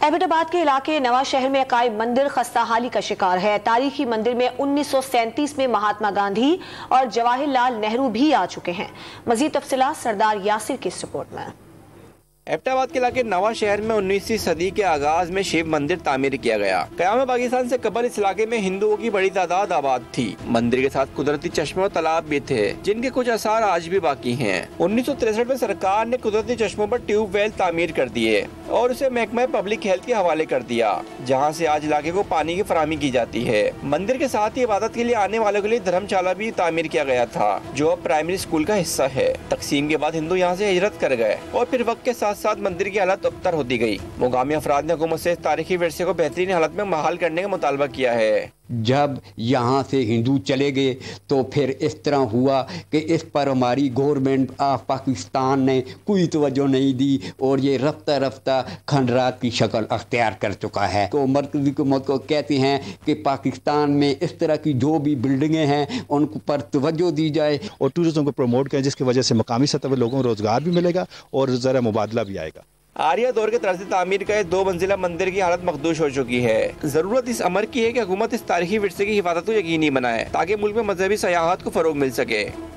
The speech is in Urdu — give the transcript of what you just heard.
ایبٹ آباد کے علاقے نواں شہر میں عقائد مندر خستہ حالی کا شکار ہے۔ تاریخی مندر میں 1937 میں مہاتما گاندھی اور جواہر لال نہرو بھی آ چکے ہیں۔ مزید تفصیلات سردار یاسر کی اس رپورٹ میں۔ ایبٹ آباد کے علاقے نواں شہر میں 19ویں صدی کے آغاز میں شیو مندر تعمیر کیا گیا۔ قیام پاکستان سے قبل اس علاقے میں ہندوؤں کی بڑی تعداد آباد تھی۔ مندر کے ساتھ قدرتی چشمے اور تالاب بھی تھے جن کے کچھ آثار آج بھی باقی ہیں۔ 1963 میں سرکار نے قدرتی چشموں پر ٹیوب ویل تعمیر کر دیے اور اسے محکمہ پبلک ہیلتھ کے حوالے کر دیا، جہاں سے آج علاقے کو پانی کی فراہمی کی جاتی ہے۔ مندر کے ساتھ ہی عبادت کے لیے آنے والوں کے لیے دھرم شالہ بھی تعمیر کیا گیا تھا، جو اب پرائمری اسکول کا حصہ ہے۔ تقسیم کے بعد ہندو یہاں سے ہجرت کر گئے اور پھر وقت کے ساتھ ساتھ مندر کی حالت ابتر ہوتی گئی۔ مقامی افراد نے حکومت سے تاریخی ورثے کو بہترین حالت میں بحال کرنے کا مطالبہ کیا ہے۔ جب یہاں سے ہندو چلے گئے تو پھر اس طرح ہوا کہ اس پر ہماری گورنمنٹ آف پاکستان نے کوئی توجہ نہیں دی اور یہ رفتہ رفتہ کھنڈرات کی شکل اختیار کر چکا ہے۔ تو مرکزی حکومت کو کہتے ہیں کہ پاکستان میں اس طرح کی جو بھی بلڈنگیں ہیں ان پر توجہ دی جائے اور ٹورزم کو پروموٹ کریں، جس کی وجہ سے مقامی سطح پر لوگوں کو روزگار بھی ملے گا اور ذرا مبادلہ بھی آئے گا۔ آریہ دور کے طرز تعمیر کا 2 منزلہ مندر کی حالت مخدوش ہو چکی ہے۔ ضرورت اس امر کی ہے کہ حکومت اس تاریخی ورثے کی حفاظت کو یقینی بنائے تاکہ ملک میں مذہبی سیاحت کو فروغ مل سکے۔